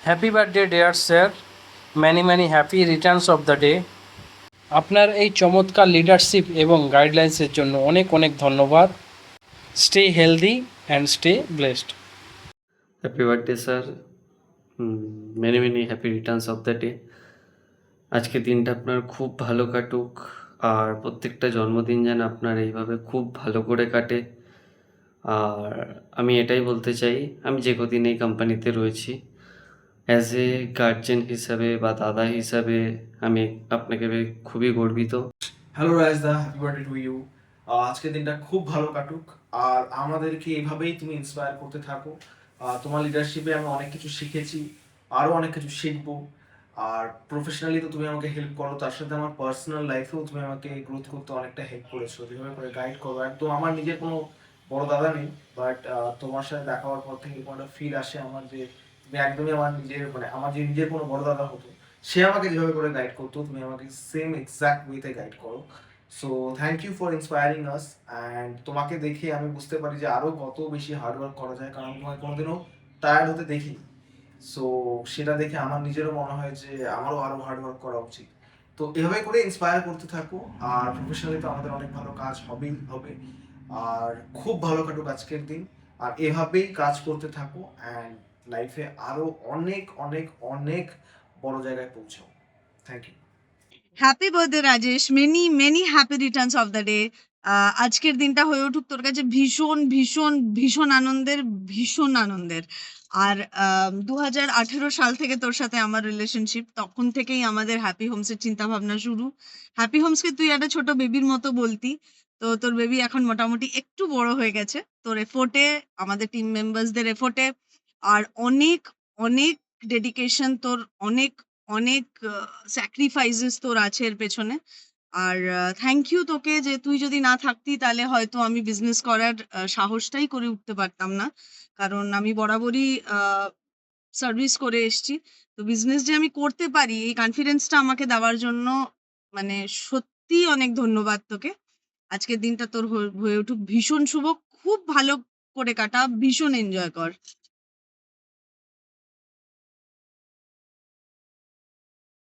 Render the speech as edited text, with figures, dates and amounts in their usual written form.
Happy birthday dear sir, many many happy returns of the day. আপনার এই চমৎকার leadership এবং গাইডলাইন্সের জন্য অনেক অনেক ধন্যবাদ। Stay healthy and stay blessed. Happy birthday sir, many many happy returns of the day. আজকের দিনটা আপনার খুব ভালো কাটুক, আর প্রত্যেকটা জন্মদিন যেন আপনার এইভাবে খুব ভালো করে কাটে। আর আমি এটাই বলতে চাই, আমি যে কদিন এই কোম্পানিতে রয়েছি, অ্যাজ এ গার্জেন হিসাবে বা দাদা হিসাবে আমি আপনাকে খুবই গর্বিত। হ্যালো রাজদা, হ্যাপি বার্থডে টু ইউ। আজকের দিনটা খুব ভালো কাটুক, আর আমাদেরকে এইভাবেই তুমি ইন্সপায়ার করতে থাকো। তোমার লিডারশিপে আমি অনেক কিছু শিখেছি, আরও অনেক কিছু শিখবো। আর প্রফেশনালি তো তুমি আমাকে হেল্প করো, তার সাথে আমার পার্সোনাল লাইফেও তুমি আমাকে গ্রোথ করতে অনেকটা হেল্প করেছো, যেভাবে করে গাইড করো। একদম আমার নিজের কোনো বড় দাদা নেই, বাট তোমার সাথে দেখা হওয়ার পর থেকে কোনো একটা ফিল আসে আমার, যে তুমি একদমই আমার নিজের, মানে আমার যে নিজের কোনো বড় দাদা হতো, সে আমাকে যেভাবে করে গাইড করতো, তুমি আমাকে সেম এক্সাক্ট ওয়েতে গাইড করো। So thank you for inspiring us. And তোমাকে দেখে আমি বুঝতে পারি যে আরও কত বেশি হার্ডওয়ার্ক করা যায়, কারণ তোমাকে কোনোদিনও টায়ার্ড হতে দেখি। সো সেটা দেখে আমার নিজেরও মনে হয় যে আমারও আরও হার্ডওয়ার্ক করা উচিত। তো এভাবে করে ইন্সপায়ার করতে থাকো, আর প্রফেশনালি তো আমাদের অনেক ভালো কাজ হবেই হবে। আর খুব ভালো কাটুক আজকের দিন, আর এভাবেই কাজ করতে থাকো, অ্যান্ড লাইফে আরও অনেক অনেক অনেক বড় জায়গায় পৌঁছাও। Thank you. Happy birthday Rajesh, many many happy returns of the day. আজকের দিনটা হয়ে উঠুক তোর কাছে ভীষণ ভীষণ ভীষণ আনন্দের, ভীষণ আনন্দের। আর 2018 সাল থেকে তোর সাথে আমার রিলেশনশিপ, তখন থেকেই আমাদের হ্যাপি হোমসের চিন্তা ভাবনা শুরু। হ্যাপি হোমসকে তুই একটা ছোট বেবির মতো বলতি, তো তোর বেবি এখন মোটামুটি একটু বড় হয়ে গেছে তোর এফোর্টে, আমাদের টিম মেম্বার্সদের এফোর্টে, আর অনেক অনেক ডেডিকেশন তোর, অনেক অনেক স্যাক্রিফাইসেস তোর আছে এর পেছনে। আর থ্যাংক ইউ তোকে, যে তুই যদি না থাকতি তাহলে হয়তো আমি বিজনেস করার সাহসটাই করে উঠতে পারতাম না, কারণ আমি বরাবরই সার্ভিস করে এসেছি। তো বিজনেস যে আমি করতে পারি, এই কনফিডেন্সটা আমাকে দেওয়ার জন্য মানে সত্যি অনেক ধন্যবাদ তোকে। আজকের দিনটা তোর হয়ে উঠুক ভীষণ শুভ, খুব ভালো করে কাটা, ভীষণ এনজয় কর।